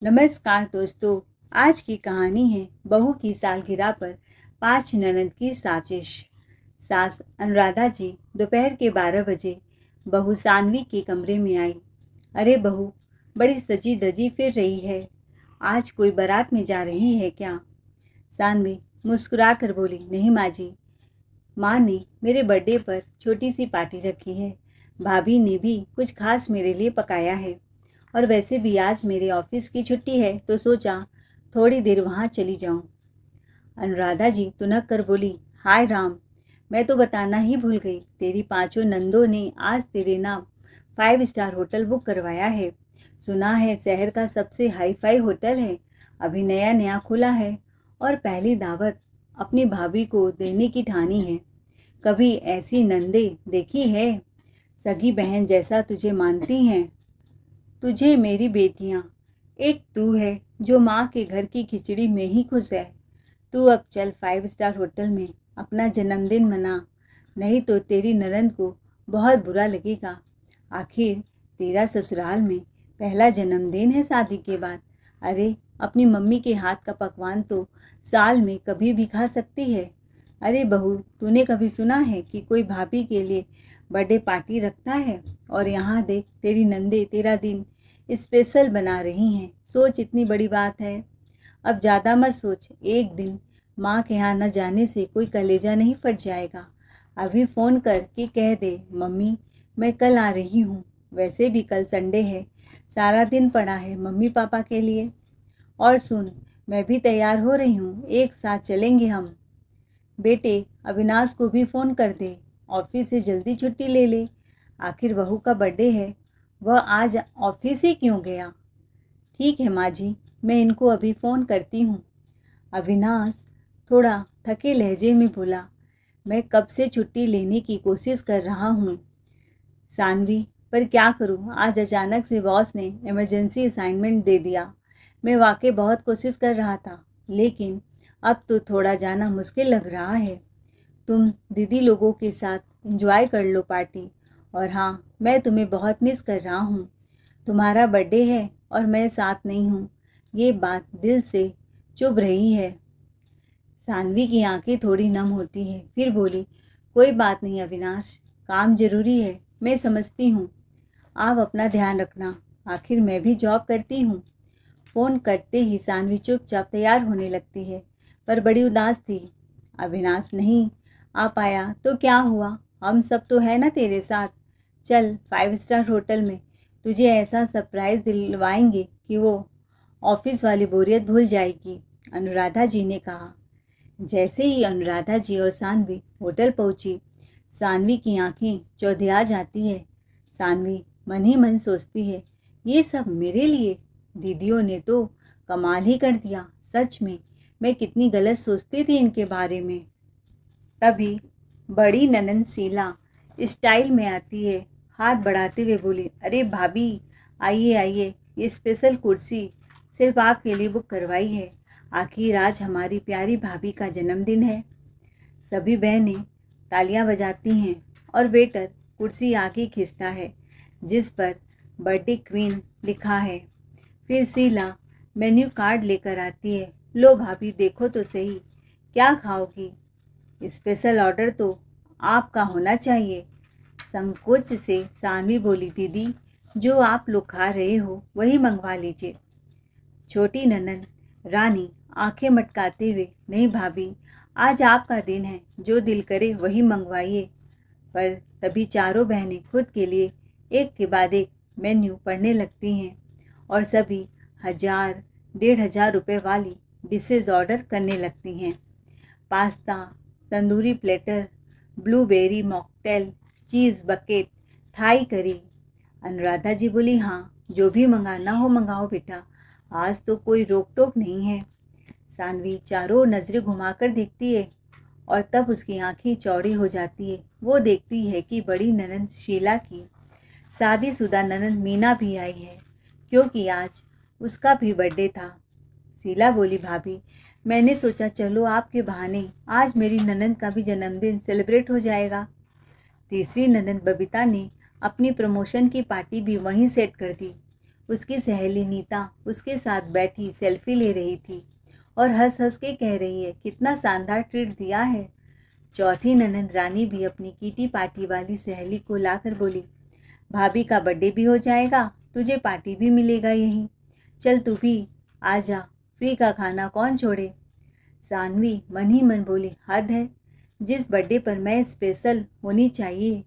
नमस्कार दोस्तों। आज की कहानी है बहू की सालगिरह पर 5 ननद की साजिश। सास अनुराधा जी दोपहर के 12 बजे बहू सानवी के कमरे में आई। अरे बहू, बड़ी सजी धजी फिर रही है, आज कोई बारात में जा रही है क्या? सानवी मुस्कुरा कर बोली, नहीं माँ जी, माँ ने मेरे बर्थडे पर छोटी सी पार्टी रखी है। भाभी ने भी कुछ खास मेरे लिए पकाया है, और वैसे भी आज मेरे ऑफिस की छुट्टी है तो सोचा थोड़ी देर वहाँ चली जाऊँ। अनुराधा जी तुनक कर बोली, हाय राम, मैं तो बताना ही भूल गई, तेरी 5 नंदों ने आज तेरे नाम 5 स्टार होटल बुक करवाया है। सुना है शहर का सबसे हाई फाई होटल है, अभी नया नया खुला है, और पहली दावत अपनी भाभी को देने की ठानी है। कभी ऐसी नंदे देखी है? सगी बहन जैसा तुझे मानती हैं। तुझे मेरी बेटियां, एक तू है जो माँ के घर की खिचड़ी में ही खुश है। तू अब चल 5 स्टार होटल में अपना जन्मदिन मना, नहीं तो तेरी ननद को बहुत बुरा लगेगा। आखिर तेरा ससुराल में पहला जन्मदिन है शादी के बाद। अरे अपनी मम्मी के हाथ का पकवान तो साल में कभी भी खा सकती है। अरे बहू, तूने कभी सुना है कि कोई भाभी के लिए बर्थडे पार्टी रखता है? और यहाँ देख, तेरी नंदे तेरा दिन स्पेशल बना रही हैं। सोच, इतनी बड़ी बात है। अब ज़्यादा मत सोच, एक दिन माँ के यहाँ न जाने से कोई कलेजा नहीं फट जाएगा। अभी फ़ोन करके कह दे, मम्मी मैं कल आ रही हूँ। वैसे भी कल संडे है, सारा दिन पड़ा है मम्मी पापा के लिए। और सुन, मैं भी तैयार हो रही हूँ, एक साथ चलेंगे हम। बेटे अविनाश को भी फ़ोन कर दे, ऑफिस से जल्दी छुट्टी ले ले, आखिर बहू का बर्थडे है, वह आज ऑफिस ही क्यों गया? ठीक है माँ जी, मैं इनको अभी फ़ोन करती हूँ। अविनाश थोड़ा थके लहजे में बोला, मैं कब से छुट्टी लेने की कोशिश कर रहा हूँ सानवी, पर क्या करूँ, आज अचानक से बॉस ने इमरजेंसी असाइनमेंट दे दिया। मैं वाकई बहुत कोशिश कर रहा था, लेकिन अब तो थोड़ा जाना मुश्किल लग रहा है। तुम दीदी लोगों के साथ एंजॉय कर लो पार्टी। और हाँ, मैं तुम्हें बहुत मिस कर रहा हूँ। तुम्हारा बर्थडे है और मैं साथ नहीं हूँ, ये बात दिल से चुभ रही है। सानवी की आंखें थोड़ी नम होती हैं, फिर बोली, कोई बात नहीं अविनाश, काम जरूरी है, मैं समझती हूँ। आप अपना ध्यान रखना, आखिर मैं भी जॉब करती हूँ। फ़ोन करते ही सानवी चुपचाप तैयार होने लगती है, पर बड़ी उदास थी। अविनाश नहीं आ पाया तो क्या हुआ, हम सब तो है ना तेरे साथ। चल 5 स्टार होटल में तुझे ऐसा सरप्राइज़ दिलवाएंगे कि वो ऑफिस वाली बोरियत भूल जाएगी, अनुराधा जी ने कहा। जैसे ही अनुराधा जी और सानवी होटल पहुंची, सानवी की आंखें चौधिया जाती है। सानवी मन ही मन सोचती है, ये सब मेरे लिए? दीदियों ने तो कमाल ही कर दिया। सच में मैं कितनी गलत सोचती थी इनके बारे में। तभी बड़ी ननंद शीला स्टाइल में आती है, हाथ बढ़ाते हुए बोली, अरे भाभी आइए आइए, ये स्पेशल कुर्सी सिर्फ आपके लिए बुक करवाई है, आखिर आज हमारी प्यारी भाभी का जन्मदिन है। सभी बहनें तालियां बजाती हैं और वेटर कुर्सी आगे खींचता है जिस पर बर्थडे क्वीन लिखा है। फिर शीला मेन्यू कार्ड लेकर आती है, लो भाभी देखो तो सही, क्या खाओगी? स्पेशल ऑर्डर तो आपका होना चाहिए। संकोच से सानवी बोली, दीदी जो आप लोग खा रहे हो वही मंगवा लीजिए। छोटी ननंद रानी आंखें मटकाते हुए, नहीं भाभी, आज आपका दिन है, जो दिल करे वही मंगवाइए। पर तभी चारों बहनें खुद के लिए एक के बाद एक मेन्यू पढ़ने लगती हैं और सभी 1000 1500 रुपए वाली डिशेज ऑर्डर करने लगती हैं। Pasta, tandoori platter, blueberry mocktail, cheese bucket, Thai curry. Anuradha जी बोली, हाँ जो भी मंगाना हो मंगाओ बेटा, आज तो कोई रोक टोक नहीं है। सानवी चारों नज़रें घुमाकर देखती है और तब उसकी आंखें चौड़ी हो जाती है। वो देखती है कि बड़ी ननंद शीला की शादीशुदा ननंद मीना भी आई है, क्योंकि आज उसका भी बर्थडे था। शीला बोली, भाभी मैंने सोचा चलो आपके बहाने आज मेरी ननंद का भी जन्मदिन सेलिब्रेट हो जाएगा। तीसरी ननंद बबीता ने अपनी प्रमोशन की पार्टी भी वहीं सेट कर दी। उसकी सहेली नीता उसके साथ बैठी सेल्फी ले रही थी और हंस हंस के कह रही है, कितना शानदार ट्रीट दिया है। चौथी ननंद रानी भी अपनी कीटी पार्टी वाली सहेली को लाकर बोली, भाभी का बर्थडे भी हो जाएगा, तुझे पार्टी भी मिलेगा यहीं, चल तू भी आ जा, फ्री का खाना कौन छोड़े। सानवी मन ही मन बोली, हद है, जिस बर्थडे पर मैं स्पेशल होनी चाहिए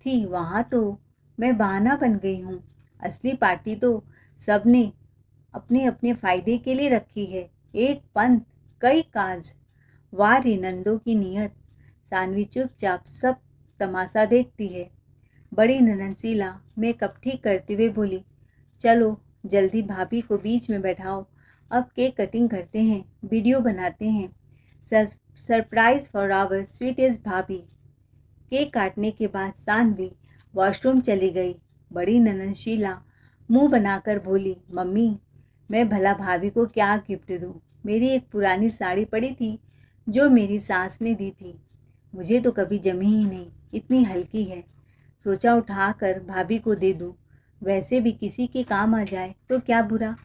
थी वहाँ तो मैं बहाना बन गई हूँ। असली पार्टी तो सबने अपने अपने फ़ायदे के लिए रखी है, एक पंथ कई काज। वाह रे नंदों की नीयत। सानवी चुपचाप सब तमाशा देखती है। बड़ी ननंद शीला मेकअप ठीक करते हुए बोली, चलो जल्दी भाभी को बीच में बैठाओ, अब केक कटिंग करते हैं, वीडियो बनाते हैं, सरप्राइज फॉर आवर स्वीटेस्ट भाभी। केक काटने के बाद सानवी वॉशरूम चली गई। बड़ी ननंद शीला मुंह बनाकर बोली, मम्मी मैं भला भाभी को क्या गिफ्ट दूँ? मेरी एक पुरानी साड़ी पड़ी थी जो मेरी सास ने दी थी, मुझे तो कभी जमी ही नहीं, इतनी हल्की है, सोचा उठाकर भाभी को दे दूँ, वैसे भी किसी के काम आ जाए तो क्या बुरा।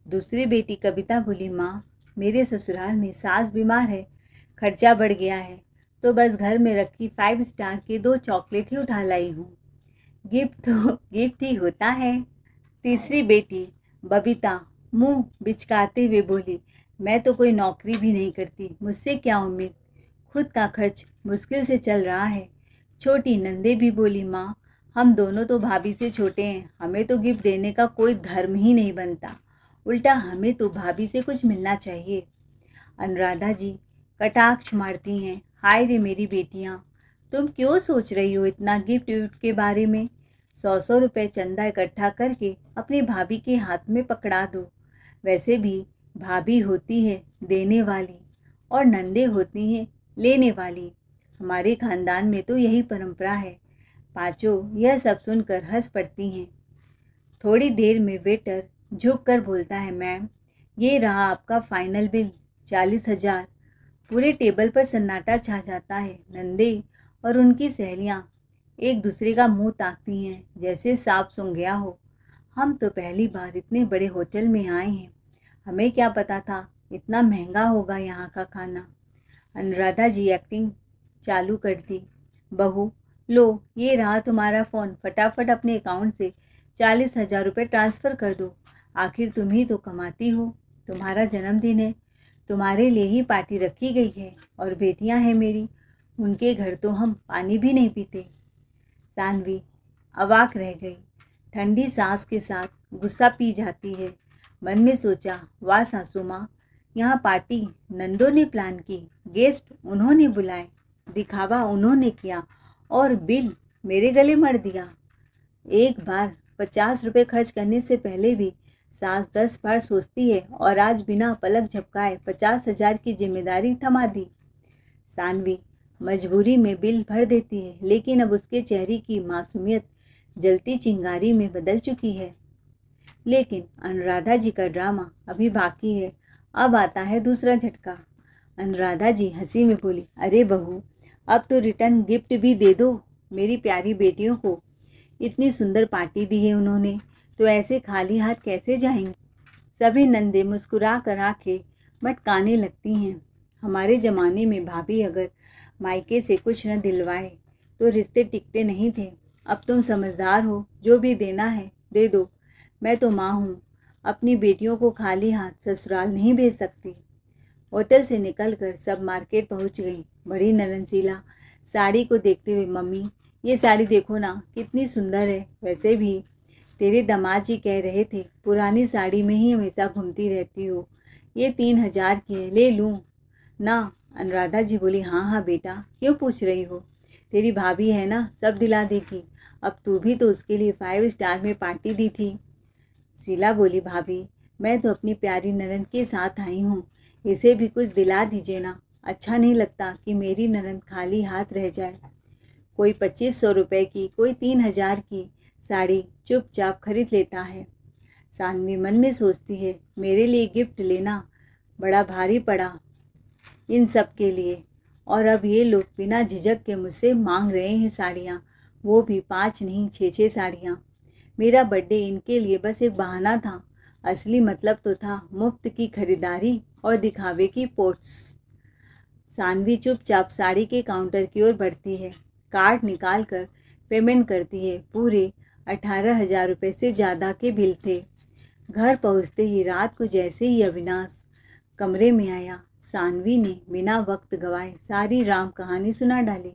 दूसरी बेटी कविता बोली, माँ मेरे ससुराल में सास बीमार है, खर्चा बढ़ गया है, तो बस घर में रखी 5 स्टार के 2 चॉकलेट ही उठा लाई हूँ, गिफ्ट तो गिफ्ट ही होता है। तीसरी बेटी बबीता मुंह बिचकाते हुए बोली, मैं तो कोई नौकरी भी नहीं करती, मुझसे क्या उम्मीद, खुद का खर्च मुश्किल से चल रहा है। छोटी नंदे भी बोली, माँ हम दोनों तो भाभी से छोटे हैं, हमें तो गिफ्ट देने का कोई धर्म ही नहीं बनता, उल्टा हमें तो भाभी से कुछ मिलना चाहिए। अनुराधा जी कटाक्ष मारती हैं, हाय रे मेरी बेटियाँ, तुम क्यों सोच रही हो इतना गिफ्ट विफ्ट के बारे में? 100 रुपये चंदा इकट्ठा करके अपनी भाभी के हाथ में पकड़ा दो। वैसे भी भाभी होती है देने वाली और नंदे होती हैं लेने वाली, हमारे खानदान में तो यही परंपरा है। पांचों यह सब सुनकर हंस पड़ती हैं। थोड़ी देर में वेटर झुक कर बोलता है, मैम ये रहा आपका फाइनल बिल, 40,000। पूरे टेबल पर सन्नाटा छा जाता है। नंदे और उनकी सहेलियां एक दूसरे का मुंह ताकती हैं जैसे सांप सूंघ गया हो। हम तो पहली बार इतने बड़े होटल में आए हैं, हमें क्या पता था इतना महंगा होगा यहाँ का खाना। अनुराधा जी एक्टिंग चालू कर दी, बहू लो ये रहा तुम्हारा फ़ोन, फटाफट अपने अकाउंट से 40,000 रुपये ट्रांसफ़र कर दो, आखिर तुम ही तो कमाती हो, तुम्हारा जन्मदिन है, तुम्हारे लिए ही पार्टी रखी गई है, और बेटियां हैं मेरी, उनके घर तो हम पानी भी नहीं पीते। सानवी अवाक रह गई, ठंडी सांस के साथ गुस्सा पी जाती है। मन में सोचा, वाह सासू माँ, यहाँ पार्टी नंदों ने प्लान की, गेस्ट उन्होंने बुलाए, दिखावा उन्होंने किया और बिल मेरे गले मर दिया। एक बार 50 रुपये खर्च करने से पहले भी सास 10 बार सोचती है, और आज बिना पलक झपकाए 50,000 की जिम्मेदारी थमा दी। सानवी मजबूरी में बिल भर देती है, लेकिन अब उसके चेहरे की मासूमियत जलती चिंगारी में बदल चुकी है। लेकिन अनुराधा जी का ड्रामा अभी बाकी है। अब आता है दूसरा झटका। अनुराधा जी हंसी में बोली, अरे बहू अब तो रिटर्न गिफ्ट भी दे दो, मेरी प्यारी बेटियों को इतनी सुंदर पार्टी दी है उन्होंने, तो ऐसे खाली हाथ कैसे जाएंगे। सभी नंदे मुस्कुरा कर आंखें मटकाने लगती हैं। हमारे ज़माने में भाभी अगर मायके से कुछ न दिलवाए तो रिश्ते टिकते नहीं थे। अब तुम समझदार हो, जो भी देना है दे दो, मैं तो माँ हूँ, अपनी बेटियों को खाली हाथ ससुराल नहीं भेज सकती। होटल से निकलकर सब मार्केट पहुँच गई। बड़ी ननंद शीला साड़ी को देखते हुए, मम्मी ये साड़ी देखो ना कितनी सुंदर है, वैसे भी तेरे दामाद जी कह रहे थे पुरानी साड़ी में ही हमेशा घूमती रहती हो, ये 3,000 की है, ले लूँ ना। अनुराधा जी बोली, हाँ हाँ बेटा, क्यों पूछ रही हो, तेरी भाभी है ना, सब दिला देगी, अब तू भी तो उसके लिए 5 स्टार में पार्टी दी थी। शीला बोली, भाभी मैं तो अपनी प्यारी ननंद के साथ आई हूँ, इसे भी कुछ दिला दीजिए ना, अच्छा नहीं लगता कि मेरी ननंद खाली हाथ रह जाए। कोई 2500 रुपये की, कोई 3,000 की साड़ी चुपचाप खरीद लेता है। सानवी मन में सोचती है, मेरे लिए गिफ्ट लेना बड़ा भारी पड़ा इन सब के लिए, और अब ये लोग बिना झिझक के मुझसे मांग रहे हैं साड़ियाँ, वो भी 5 नहीं 6-6 साड़ियाँ। मेरा बर्थडे इनके लिए बस एक बहाना था। असली मतलब तो था मुफ्त की खरीदारी और दिखावे की पोस्ट। सानवी चुपचाप साड़ी के काउंटर की ओर बढ़ती है, कार्ड निकाल कर पेमेंट करती है। पूरे 18,000 रुपये से ज़्यादा के बिल थे। घर पहुंचते ही रात को जैसे ही अविनाश कमरे में आया, सानवी ने बिना वक्त गवाए सारी राम कहानी सुना डाली।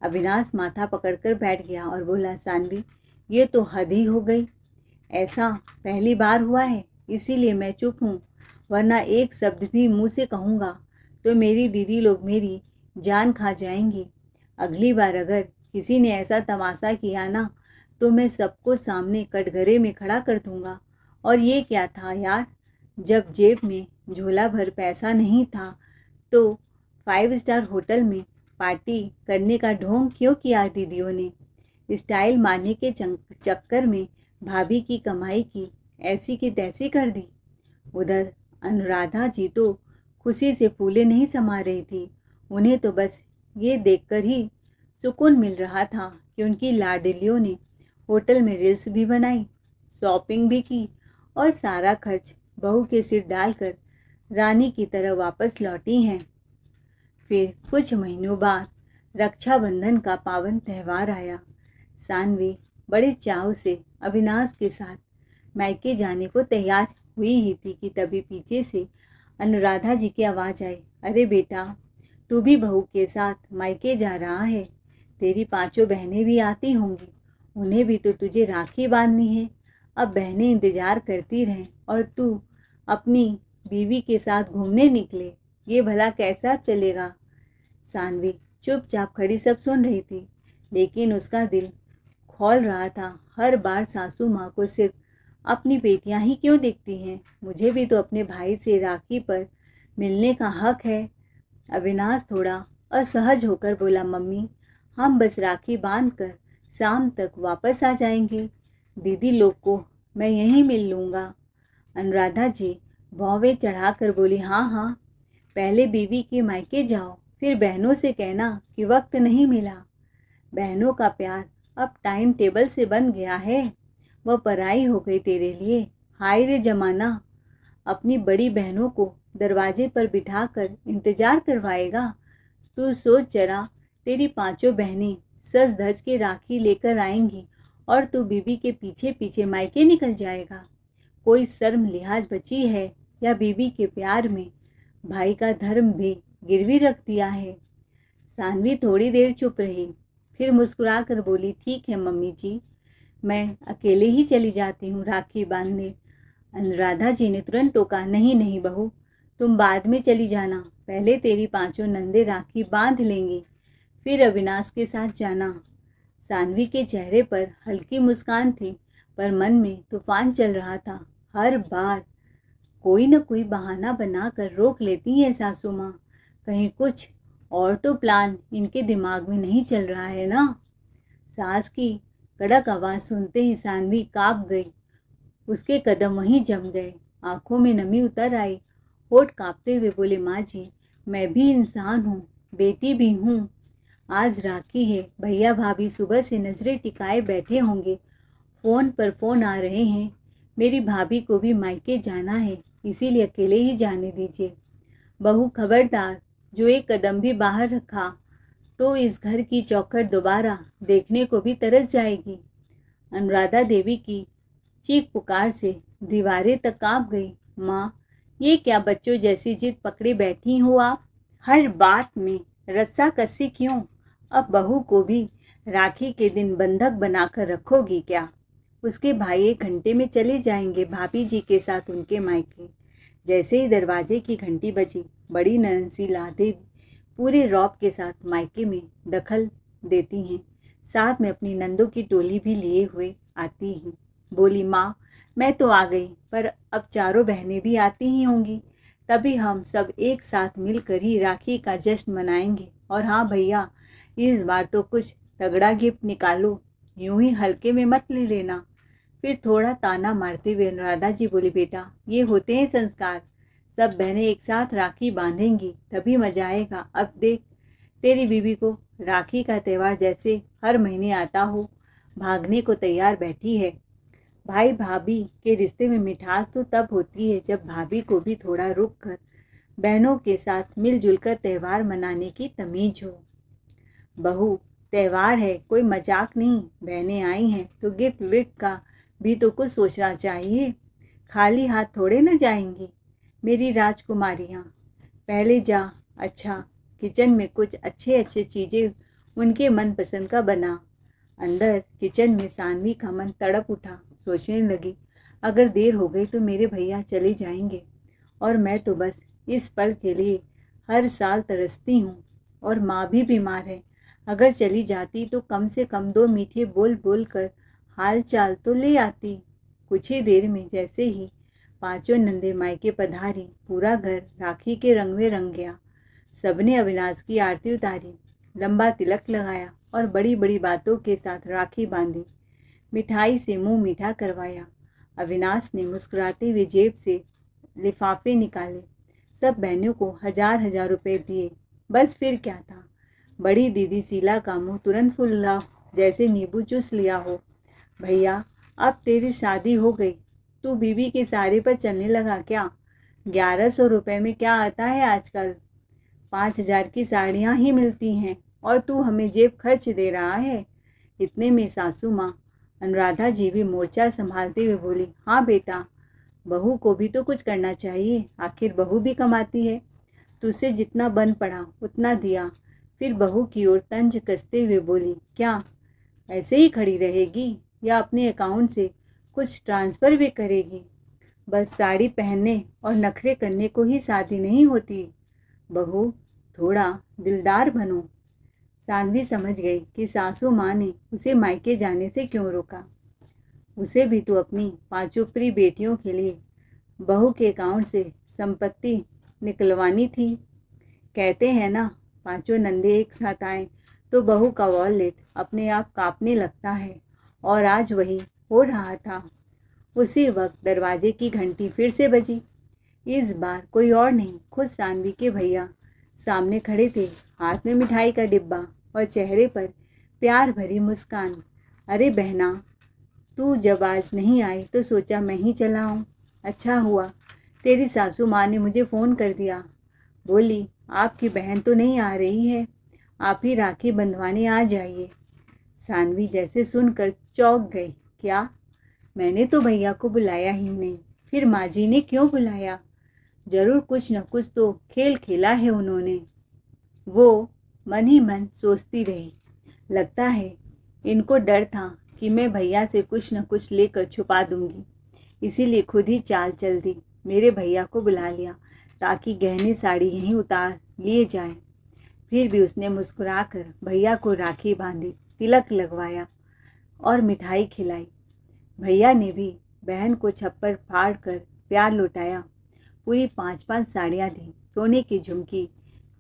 अविनाश माथा पकड़कर बैठ गया और बोला, सानवी ये तो हद ही हो गई। ऐसा पहली बार हुआ है, इसीलिए मैं चुप हूँ, वरना एक शब्द भी मुंह से कहूँगा तो मेरी दीदी लोग मेरी जान खा जाएंगी। अगली बार अगर किसी ने ऐसा तमाशा किया ना तो मैं सबको सामने कटघरे में खड़ा कर दूंगा। और ये क्या था यार, जब जेब में झोला भर पैसा नहीं था तो 5 स्टार होटल में पार्टी करने का ढोंग क्यों किया दीदियों ने? स्टाइल मारने के चक्कर में भाभी की कमाई की ऐसी की तैसी कर दी। उधर अनुराधा जी तो खुशी से फूले नहीं समा रही थी। उन्हें तो बस ये देखकर ही सुकून मिल रहा था कि उनकी लाडलियों ने होटल में रील्स भी बनाई, शॉपिंग भी की और सारा खर्च बहू के सिर डालकर रानी की तरह वापस लौटी हैं। फिर कुछ महीनों बाद रक्षाबंधन का पावन त्यौहार आया। सानवी बड़े चाव से अविनाश के साथ मायके जाने को तैयार हुई ही थी कि तभी पीछे से अनुराधा जी की आवाज़ आई, अरे बेटा, तू भी बहू के साथ मायके जा रहा है। तेरी 5 बहनें भी आती होंगी, उन्हें भी तो तुझे राखी बांधनी है। अब बहनें इंतज़ार करती रहें और तू अपनी बीवी के साथ घूमने निकले, ये भला कैसा चलेगा? सानवी चुपचाप खड़ी सब सुन रही थी, लेकिन उसका दिल खौल रहा था। हर बार सासू माँ को सिर्फ अपनी बेटियां ही क्यों दिखती हैं? मुझे भी तो अपने भाई से राखी पर मिलने का हक है। अविनाश थोड़ा असहज होकर बोला, मम्मी हम बस राखी बांधकर शाम तक वापस आ जाएंगे। दीदी लोग को मैं यहीं मिल लूँगा। अनुराधा जी भौवे चढ़ाकर बोली, हाँ हाँ, पहले बीवी के मायके जाओ, फिर बहनों से कहना कि वक्त नहीं मिला। बहनों का प्यार अब टाइम टेबल से बन गया है, वह पराई हो गई तेरे लिए। हाय रे जमाना, अपनी बड़ी बहनों को दरवाजे पर बिठाकर इंतजार करवाएगा। तू सोच जरा, तेरी 5 बहनें सज धज के राखी लेकर आएंगी और तू बीबी के पीछे पीछे मायके निकल जाएगा। कोई शर्म लिहाज बची है या बीबी के प्यार में भाई का धर्म भी गिरवी रख दिया है? सानवी थोड़ी देर चुप रही, फिर मुस्कुरा कर बोली, ठीक है मम्मी जी, मैं अकेले ही चली जाती हूँ राखी बांधने। अनुराधा जी ने तुरंत टोका, नहीं नहीं बहू, तुम बाद में चली जाना, पहले तेरी 5 नंदे राखी बांध लेंगी, फिर अविनाश के साथ जाना। सानवी के चेहरे पर हल्की मुस्कान थी, पर मन में तूफान चल रहा था। हर बार कोई न कोई बहाना बनाकर रोक लेती है सासू माँ, कहीं कुछ और तो प्लान इनके दिमाग में नहीं चल रहा है ना? सास की कड़क आवाज़ सुनते ही सानवी काँप गई। उसके कदम वहीं जम गए, आंखों में नमी उतर आई। होठ कांपते हुए बोले, माँ जी, मैं भी इंसान हूँ, बेटी भी हूँ। आज राखी है, भैया भाभी सुबह से नज़रें टिकाए बैठे होंगे, फ़ोन पर फ़ोन आ रहे हैं। मेरी भाभी को भी मायके जाना है, इसीलिए अकेले ही जाने दीजिए। बहू खबरदार, जो एक कदम भी बाहर रखा तो इस घर की चौखट दोबारा देखने को भी तरस जाएगी। अनुराधा देवी की चीख पुकार से दीवारें तक कांप गई। माँ, ये क्या बच्चों जैसी जिद पकड़े बैठी हो आप? हर बात में रस्सा कसी क्यों? अब बहू को भी राखी के दिन बंधक बनाकर रखोगी क्या? उसके भाई 1 घंटे में चले जाएंगे भाभी जी के साथ उनके मायके। जैसे ही दरवाजे की घंटी बजी, बड़ी ननद शीला देवी पूरे रौब के साथ मायके में दखल देती हैं, साथ में अपनी नंदों की टोली भी लिए हुए आती हैं। बोली, माँ मैं तो आ गई, पर अब 4 बहनें भी आती ही होंगी, तभी हम सब एक साथ मिलकर ही राखी का जश्न मनाएंगे। और हाँ भैया, इस बार तो कुछ तगड़ा गिफ्ट निकालो, यूं ही हल्के में मत ले लेना। फिर थोड़ा ताना मारते हुए अनुराधा जी बोली, बेटा ये होते हैं संस्कार, सब बहनें एक साथ राखी बांधेंगी तभी मजा आएगा। अब देख, तेरी बीबी को राखी का त्यौहार जैसे हर महीने आता हो, भागने को तैयार बैठी है। भाई भाभी के रिश्ते में मिठास तो तब होती है जब भाभी को भी थोड़ा रुक कर बहनों के साथ मिलजुल कर त्यौहार मनाने की तमीज हो। बहू, त्यौहार है, कोई मजाक नहीं। बहनें आई हैं तो गिफ्ट विफ्ट का भी तो कुछ सोचना चाहिए। खाली हाथ थोड़े न जाएंगी मेरी राजकुमारियाँ। पहले जा। अच्छा, किचन में कुछ अच्छे अच्छे चीज़ें उनके मनपसंद का बना। अंदर किचन में सानवी का मन तड़प उठा। सोचने लगी, अगर देर हो गई तो मेरे भैया चले जाएंगे और मैं तो बस इस पल के लिए हर साल तरसती हूँ। और माँ भी बीमार है। अगर चली जाती तो कम से कम 2 मीठे बोल बोल कर हाल चाल तो ले आती। कुछ ही देर में जैसे ही पांचों नंदे मायके पधारी, पूरा घर राखी के रंग में रंग गया। सबने अविनाश की आरती उतारी, लंबा तिलक लगाया और बड़ी बड़ी बातों के साथ राखी बांधी। मिठाई से मुंह मीठा करवाया। अविनाश ने मुस्कुराते हुए जेब से लिफाफे निकाले। सब बहनों को 1000-1000 रुपये दिए। बस फिर क्या था। बड़ी दीदी शीला का मुंह तुरंत फूला जैसे नींबू चूस लिया हो। भैया, अब तेरी शादी हो गई, तू बीवी के सहारे पर चलने लगा क्या? 1100 रुपये में क्या आता है आजकल? 5000 की साड़ियाँ ही मिलती हैं और तू हमें जेब खर्च दे रहा है। इतने में सासू माँ अनुराधा जी भी मोर्चा संभालते हुए बोली, हाँ बेटा, बहू को भी तो कुछ करना चाहिए, आखिर बहू भी कमाती है। तुझसे जितना बन पड़ा उतना दिया। फिर बहू की ओर तंज कसते हुए बोली, क्या ऐसे ही खड़ी रहेगी या अपने अकाउंट से कुछ ट्रांसफ़र भी करेगी? बस साड़ी पहनने और नखरे करने को ही शादी नहीं होती। बहू, थोड़ा दिलदार बनो। सानवी समझ गई कि सासू माँ ने उसे मायके जाने से क्यों रोका। उसे भी तो अपनी 5 प्रिय बेटियों के लिए बहू के अकाउंट से संपत्ति निकलवानी थी। कहते हैं ना, 5 नंदे एक साथ आए तो बहू का वॉलेट अपने आप कांपने लगता है। और आज वही हो रहा था। उसी वक्त दरवाजे की घंटी फिर से बजी। इस बार कोई और नहीं, खुद सानवी के भैया सामने खड़े थे, हाथ में मिठाई का डिब्बा और चेहरे पर प्यार भरी मुस्कान। अरे बहना, तू जब आज नहीं आई तो सोचा मैं ही चला आऊँ। अच्छा हुआ तेरी सासू माँ ने मुझे फ़ोन कर दिया। बोली, आपकी बहन तो नहीं आ रही है, आप ही राखी बंधवाने आ जाइए। सानवी जैसे सुनकर चौंक गई। क्या? मैंने तो भैया को बुलाया ही नहीं, फिर माँ जी ने क्यों बुलाया? जरूर कुछ न कुछ तो खेल खेला है उन्होंने। वो मन ही मन सोचती रही। लगता है इनको डर था कि मैं भैया से कुछ न कुछ लेकर छुपा दूंगी, इसीलिए खुद ही चाल चल दी। मेरे भैया को बुला लिया ताकि गहने साड़ी यहीं उतार लिए जाए। फिर भी उसने मुस्कुराकर भैया को राखी बांधी, तिलक लगवाया और मिठाई खिलाई। भैया ने भी बहन को छप्पर फाड़ कर प्यार लुटाया। पूरी 5-5 साड़ियाँ दी, सोने की झुमकी,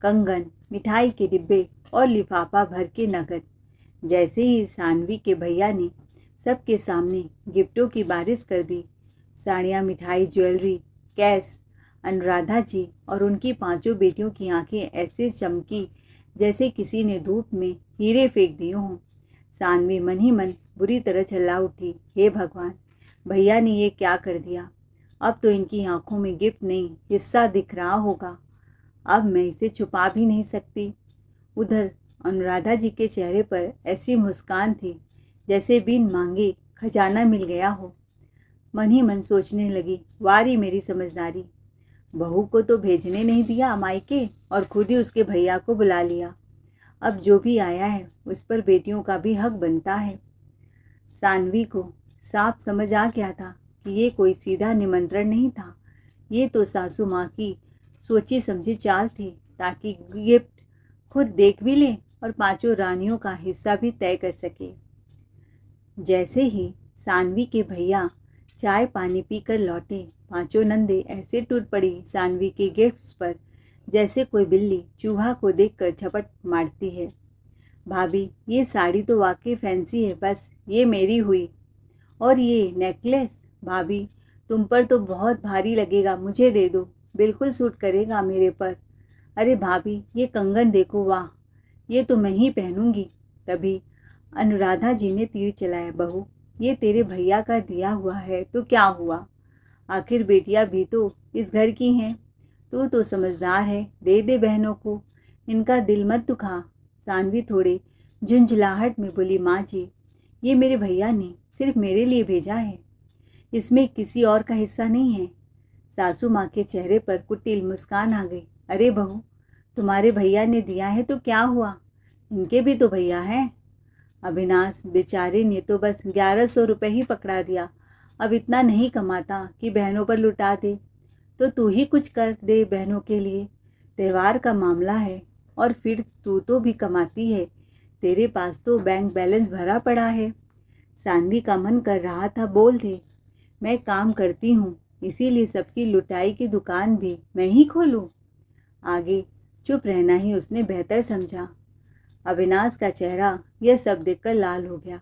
कंगन, मिठाई के डिब्बे और लिफाफा भर के नगद। जैसे ही सानवी के भैया ने सबके सामने गिफ्टों की बारिश कर दी, साड़ियाँ, मिठाई, ज्वेलरी, कैश, अनुराधा जी और उनकी 5 बेटियों की आंखें ऐसे चमकी जैसे किसी ने धूप में हीरे फेंक दिए हों। सानवी मन ही मन बुरी तरह चिल्ला उठी, हे भगवान, भैया ने ये क्या कर दिया? अब तो इनकी आंखों में गिफ्ट नहीं, हिस्सा दिख रहा होगा। अब मैं इसे छुपा भी नहीं सकती। उधर अनुराधा जी के चेहरे पर ऐसी मुस्कान थी जैसे बिन मांगे खजाना मिल गया हो। मन ही मन सोचने लगी, वारी मेरी समझदारी, बहू को तो भेजने नहीं दिया मायके और खुद ही उसके भैया को बुला लिया। अब जो भी आया है उस पर बेटियों का भी हक बनता है। सानवी को साफ समझ आ गया था कि ये कोई सीधा निमंत्रण नहीं था, ये तो सासू माँ की सोची समझी चाल थी ताकि गिफ्ट खुद देख भी ले और 5 रानियों का हिस्सा भी तय कर सके। जैसे ही सानवी के भैया चाय पानी पीकर लौटे, 5 नंदे ऐसे टूट पड़ी सानवी के गिफ्ट्स पर जैसे कोई बिल्ली चूहा को देखकर झपट मारती है। भाभी, ये साड़ी तो वाकई फैंसी है, बस ये मेरी हुई। और ये नेकलेस, भाभी तुम पर तो बहुत भारी लगेगा, मुझे दे दो, बिल्कुल सूट करेगा मेरे पर। अरे भाभी, ये कंगन देखो, वाह, ये तो मैं ही पहनूंगी। तभी अनुराधा जी ने तीर चलाया, बहू ये तेरे भैया का दिया हुआ है तो क्या हुआ, आखिर बेटियां भी तो इस घर की हैं। तू तो समझदार है, दे दे बहनों को, इनका दिल मत दुखा। सानवी थोड़े झुंझलाहट में बोली, माँ जी, ये मेरे भैया ने सिर्फ मेरे लिए भेजा है, इसमें किसी और का हिस्सा नहीं है। सासू माँ के चेहरे पर कुटिल मुस्कान आ गई। अरे बहू, तुम्हारे भैया ने दिया है तो क्या हुआ, इनके भी तो भैया हैं। अविनाश बेचारे ने तो बस 1100 रुपये ही पकड़ा दिया, अब इतना नहीं कमाता कि बहनों पर लुटा दे। तो तू ही कुछ कर दे बहनों के लिए, त्यौहार का मामला है, और फिर तू तो भी कमाती है, तेरे पास तो बैंक बैलेंस भरा पड़ा है। सानवी का मन कर रहा था बोल दे, मैं काम करती हूँ, इसीलिए सबकी लुटाई की दुकान भी मैं ही खोलूँ। आगे चुप रहना ही उसने बेहतर समझा। अविनाश का चेहरा यह सब देखकर लाल हो गया।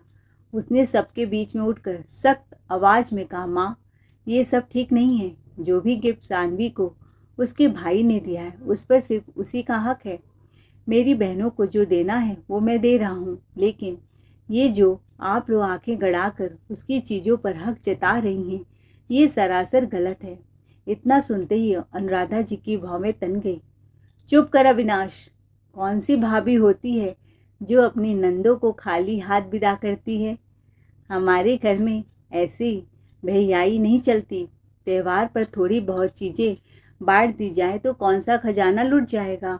उसने सबके बीच में उठकर सख्त आवाज में कहा, माँ, ये सब ठीक नहीं है। जो भी गिफ्ट सानवी को उसके भाई ने दिया है उस पर सिर्फ उसी का हक है। मेरी बहनों को जो देना है वो मैं दे रहा हूँ, लेकिन ये जो आप लोग आंखें गड़ाकर उसकी चीज़ों पर हक जता रही हैं, ये सरासर गलत है। इतना सुनते ही अनुराधा जी की भौं तन गई। चुप कर अविनाश, कौन सी भाभी होती है जो अपनी नंदों को खाली हाथ विदा करती है। हमारे घर में ऐसी भैयाई नहीं चलती। त्यौहार पर थोड़ी बहुत चीज़ें बांट दी जाए तो कौन सा खजाना लुट जाएगा।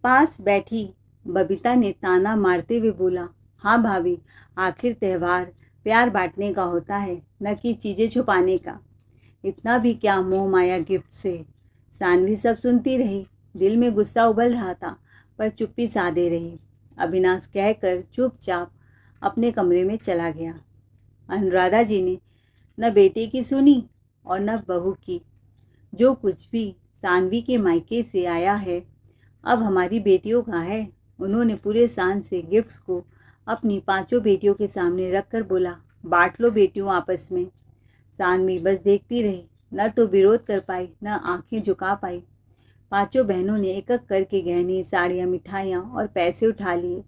पास बैठी बबीता ने ताना मारते हुए बोला, हाँ भाभी, आखिर त्यौहार प्यार बांटने का होता है, न कि चीज़ें छुपाने का। इतना भी क्या मोह माया गिफ्ट से। सानवी सब सुनती रही, दिल में गुस्सा उबल रहा था पर चुप्पी साधे रही। अविनाश कहकर चुपचाप अपने कमरे में चला गया। अनुराधा जी ने न बेटे की सुनी और न बहू की। जो कुछ भी सानवी के मायके से आया है अब हमारी बेटियों का है। उन्होंने पूरे शान से गिफ्ट्स को अपनी 5 बेटियों के सामने रखकर बोला, बांट लो बेटियों आपस में। सानवी बस देखती रही, न तो विरोध कर पाई न आंखें झुका पाई। 5 बहनों ने एक एक करके गहने, साड़ियाँ, मिठाइयाँ और पैसे उठा लिए,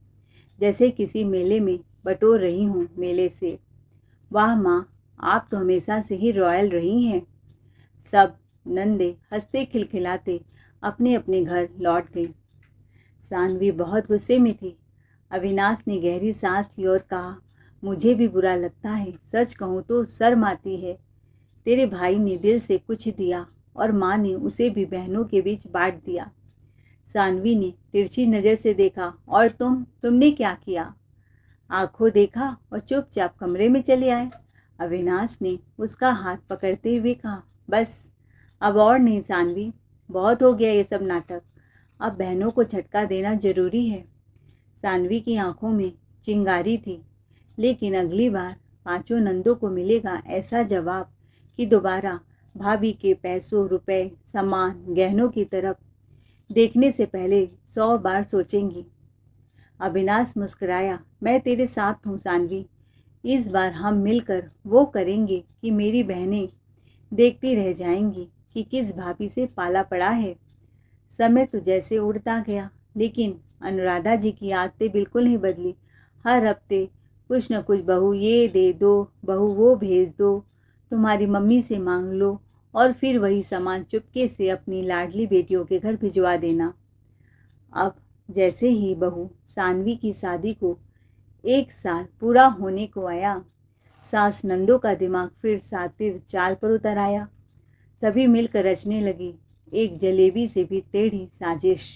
जैसे किसी मेले में बटोर रही हूँ मेले से। वाह माँ, आप तो हमेशा से ही रॉयल रही हैं। सब नंदे हंसते खिलखिलाते अपने अपने घर लौट गई। सानवी बहुत गुस्से में थी। अविनाश ने गहरी सांस ली और कहा, मुझे भी बुरा लगता है, सच कहूँ तो शर्म आती है। तेरे भाई ने दिल से कुछ दिया और माँ ने उसे भी बहनों के बीच बांट दिया। सानवी ने तिरछी नज़र से देखा, और तुमने क्या किया? आंखों देखा और चुपचाप कमरे में चले आए। अविनाश ने उसका हाथ पकड़ते हुए कहा, बस अब और नहीं सानवी, बहुत हो गया ये सब नाटक, अब बहनों को झटका देना जरूरी है। सानवी की आंखों में चिंगारी थी, लेकिन अगली बार 5 नंदों को मिलेगा ऐसा जवाब कि दोबारा भाभी के पैसों, रुपए, सामान, गहनों की तरफ देखने से पहले 100 बार सोचेंगी। अविनाश मुस्कुराया, मैं तेरे साथ हूँ सानवी, इस बार हम मिलकर वो करेंगे कि मेरी बहनें देखती रह जाएंगी कि किस भाभी से पाला पड़ा है। समय तो जैसे उड़ता गया, लेकिन अनुराधा जी की आदतें बिल्कुल नहीं बदली। हर हफ्ते कुछ न कुछ, बहू ये दे दो, बहू वो भेज दो, तुम्हारी मम्मी से मांग लो, और फिर वही सामान चुपके से अपनी लाडली बेटियों के घर भिजवा देना। अब जैसे ही बहू सानवी की शादी को 1 साल पूरा होने को आया, सास नंदों का दिमाग फिर सातिर चाल पर उतर आया। सभी मिलकर रचने लगी एक जलेबी से भी टेढ़ी साजिश।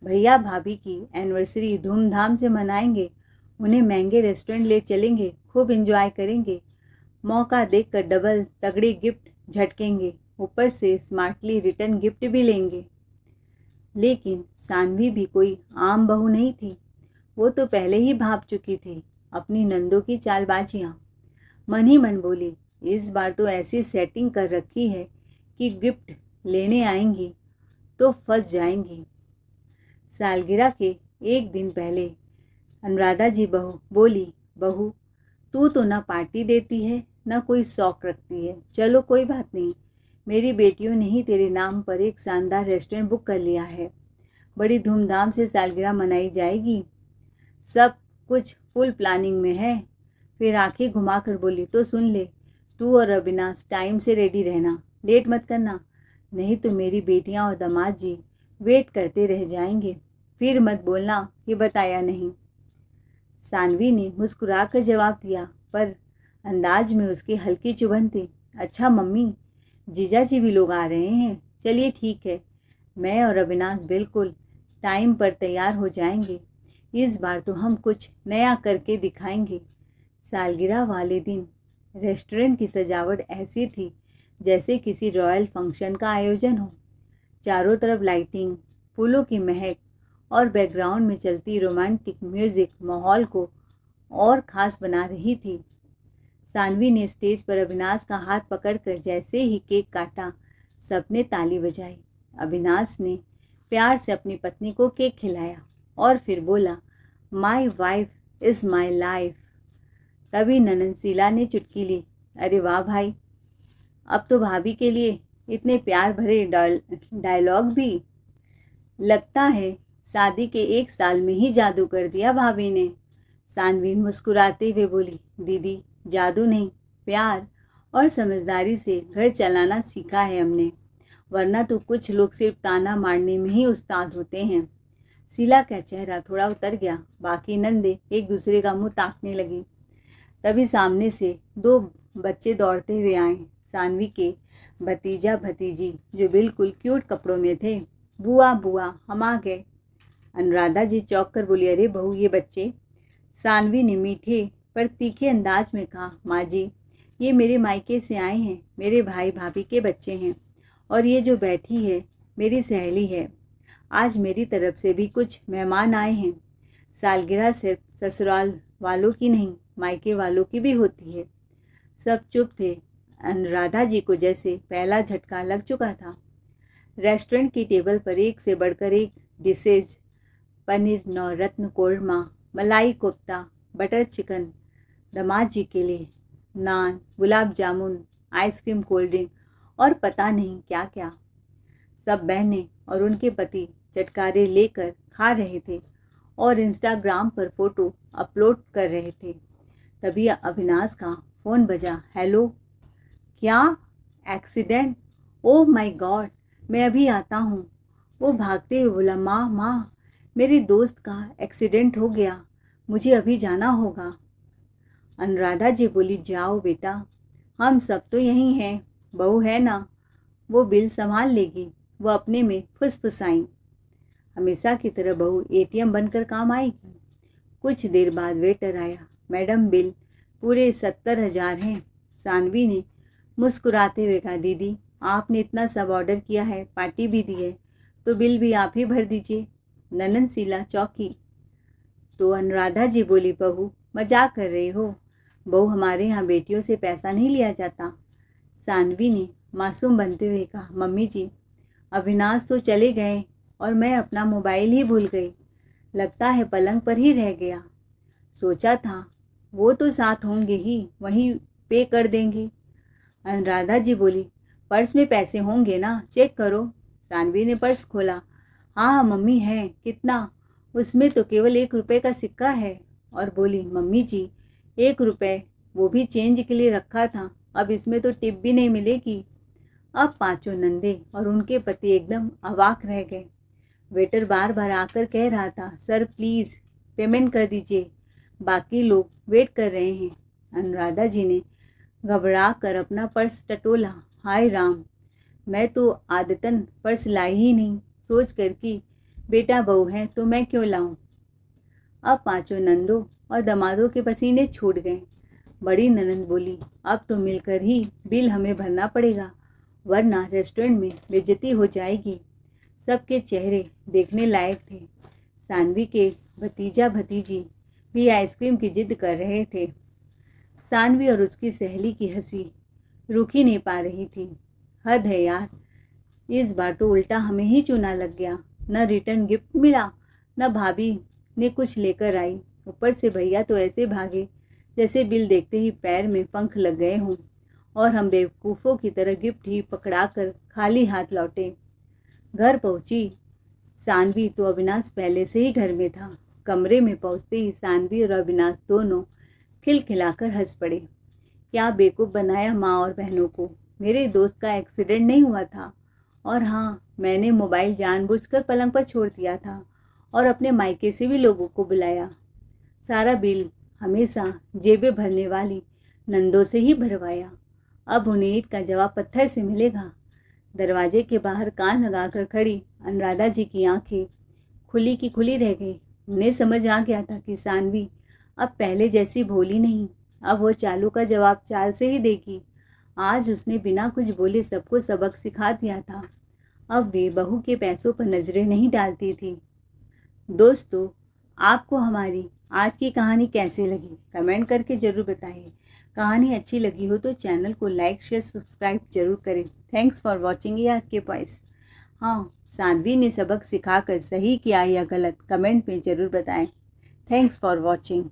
भैया भाभी की एनिवर्सरी धूमधाम से मनाएंगे, उन्हें महंगे रेस्टोरेंट ले चलेंगे, खूब एंजॉय करेंगे, मौका देखकर डबल तगड़े गिफ्ट झटकेंगे, ऊपर से स्मार्टली रिटर्न गिफ्ट भी लेंगे। लेकिन सानवी भी कोई आम बहू नहीं थी। वो तो पहले ही भाप चुकी थी अपनी नंदों की चालबाजियाँ। मन ही मन बोली, इस बार तो ऐसी सेटिंग कर रखी है कि गिफ्ट लेने आएंगी तो फंस जाएंगी। सालगिरह के 1 दिन पहले अनुराधा जी बोली, बहू तू तो ना पार्टी देती है ना कोई शौक रखती है। चलो कोई बात नहीं, मेरी बेटियों ने ही तेरे नाम पर एक शानदार रेस्टोरेंट बुक कर लिया है, बड़ी धूमधाम से सालगिरह मनाई जाएगी, सब कुछ फुल प्लानिंग में है। फिर आंखें घुमाकर बोली, तो सुन ले, तू और अविनाश टाइम से रेडी रहना, लेट मत करना, नहीं तो मेरी बेटियां और दामाद जी वेट करते रह जाएंगे। फिर मत बोलना कि बताया नहीं। सानवी ने मुस्कुराकर जवाब दिया, पर अंदाज में उसकी हल्की चुभन थी। अच्छा मम्मी, जीजा जी भी लोग आ रहे हैं, चलिए ठीक है, मैं और अविनाश बिल्कुल टाइम पर तैयार हो जाएंगे। इस बार तो हम कुछ नया करके दिखाएंगे। सालगिरह वाले दिन रेस्टोरेंट की सजावट ऐसी थी जैसे किसी रॉयल फंक्शन का आयोजन हो। चारों तरफ लाइटिंग, फूलों की महक और बैकग्राउंड में चलती रोमांटिक म्यूजिक माहौल को और ख़ास बना रही थी। सानवी ने स्टेज पर अविनाश का हाथ पकड़कर जैसे ही केक काटा, सबने ताली बजाई। अविनाश ने प्यार से अपनी पत्नी को केक खिलाया और फिर बोला, my wife is my life. तभी ननंद शीला ने चुटकी ली, अरे वाह भाई, अब तो भाभी के लिए इतने प्यार भरे डायलॉग भी। लगता है शादी के 1 साल में ही जादू कर दिया भाभी ने। सानवी मुस्कुराते हुए बोली, दीदी जादू नहीं, प्यार और समझदारी से घर चलाना सीखा है हमने, वरना तो कुछ लोग सिर्फ ताना मारने में ही उस्ताद होते हैं। शीला का चेहरा थोड़ा उतर गया, बाकी नंदे एक दूसरे का मुंह ताकने लगी। तभी सामने से 2 बच्चे दौड़ते हुए आए, सानवी के भतीजा भतीजी जो बिल्कुल क्यूट कपड़ों में थे। बुआ बुआ हम आ गए। अनुराधा जी चौंक कर बोली, अरे बहू ये बच्चे। सानवी ने मीठे पर तीखे अंदाज में कहा, माँ जी ये मेरे मायके से आए हैं, मेरे भाई भाभी के बच्चे हैं, और ये जो बैठी है मेरी सहेली है। आज मेरी तरफ से भी कुछ मेहमान आए हैं। सालगिरह सिर्फ ससुराल वालों की नहीं, मायके वालों की भी होती है। सब चुप थे। अनुराधा जी को जैसे पहला झटका लग चुका था। रेस्टोरेंट की टेबल पर एक से बढ़कर एक डिशेज, पनीर नवरत्न कोरमा, मलाई कोफ्ता, बटर चिकन, दामाद जी के लिए नान, gulab jamun, ice cream, cold drink और पता नहीं क्या क्या। सब बहनें और उनके पति चटकारे लेकर खा रहे थे और इंस्टाग्राम पर फोटो अपलोड कर रहे थे। तभी अविनाश का फ़ोन बजा, हेलो, क्या एक्सीडेंट? ओह माय गॉड, मैं अभी आता हूँ। वो भागते हुए बोला, माँ मेरे दोस्त का एक्सीडेंट हो गया, मुझे अभी जाना होगा। अनुराधा जी बोली, जाओ बेटा, हम सब तो यहीं हैं, बहू है ना, वो बिल संभाल लेगी। वो अपने में फुसफुसाई, हमेशा की तरह बहू एटीएम बनकर काम आएगी। कुछ देर बाद वेटर आया, मैडम बिल पूरे 70,000 हैं। सानवी ने मुस्कुराते हुए कहा, दीदी आपने इतना सब ऑर्डर किया है, पार्टी भी दी है, तो बिल भी आप ही भर दीजिए। ननंद शीला चौंकी तो अनुराधा जी बोली, बहू मजाक कर रही हो, बहू हमारे यहाँ बेटियों से पैसा नहीं लिया जाता। सानवी ने मासूम बनते हुए कहा, मम्मी जी अविनाश तो चले गए और मैं अपना मोबाइल ही भूल गई, लगता है पलंग पर ही रह गया। सोचा था वो तो साथ होंगे ही, वहीं पे कर देंगे। अनुराधा जी बोली, पर्स में पैसे होंगे ना, चेक करो। सानवी ने पर्स खोला, हाँ मम्मी है, कितना? उसमें तो केवल 1 रुपये का सिक्का है। और बोली, मम्मी जी 1 रुपये वो भी चेंज के लिए रखा था, अब इसमें तो टिप भी नहीं मिलेगी। अब पांचों नंदे और उनके पति एकदम अवाक रह गए। वेटर बार बार आकर कह रहा था, सर प्लीज़ पेमेंट कर दीजिए, बाकी लोग वेट कर रहे हैं। अनुराधा जी ने घबरा कर अपना पर्स टटोला, हाय राम, मैं तो आदतन पर्स लाई ही नहीं, सोच कर कि बेटा बहू है तो मैं क्यों लाऊं। अब पांचों नंदों और दमादों के पसीने छूट गए। बड़ी ननंद बोली, अब तो मिलकर ही बिल हमें भरना पड़ेगा, वरना रेस्टोरेंट में बेइज्जती हो जाएगी। सबके चेहरे देखने लायक थे। सानवी के भतीजा भतीजी भी आइसक्रीम की जिद कर रहे थे। सानवी और उसकी सहेली की हंसी रुक ही नहीं पा रही थी। हद है यार, इस बार तो उल्टा हमें ही चूना लग गया, न रिटर्न गिफ्ट मिला, न भाभी ने कुछ लेकर आई, ऊपर से भैया तो ऐसे भागे जैसे बिल देखते ही पैर में पंख लग गए हों, और हम बेवकूफ़ों की तरह गिफ्ट ही पकड़ा कर खाली हाथ लौटे। घर पहुंची सानवी तो अविनाश पहले से ही घर में था। कमरे में पहुंचते ही सानवी और अविनाश दोनों खिलखिलाकर हंस पड़े। क्या बेवकूफ़ बनाया माँ और बहनों को। मेरे दोस्त का एक्सीडेंट नहीं हुआ था। और हाँ, मैंने मोबाइल जानबूझकर पलंग पर छोड़ दिया था और अपने मायके से भी लोगों को बुलाया। सारा बिल हमेशा जेबें भरने वाली नंदों से ही भरवाया। अब उन्हें ईंट का जवाब पत्थर से मिलेगा। दरवाजे के बाहर कान लगाकर खड़ी अनुराधा जी की आंखें खुली की खुली रह गई। उन्हें समझ आ गया था कि सानवी अब पहले जैसी भोली नहीं, अब वो चालू का जवाब चाल से ही देगी। आज उसने बिना कुछ बोले सबको सबक सिखा दिया था। अब वे बहू के पैसों पर नजरें नहीं डालती थी। दोस्तों, आपको हमारी आज की कहानी कैसी लगी कमेंट करके ज़रूर बताइए। कहानी अच्छी लगी हो तो चैनल को लाइक शेयर सब्सक्राइब जरूर करें। थैंक्स फॉर वॉचिंग यार के वॉइस। हाँ, सानवी ने सबक सिखाकर सही किया या गलत कमेंट में ज़रूर बताएं। Thanks for watching.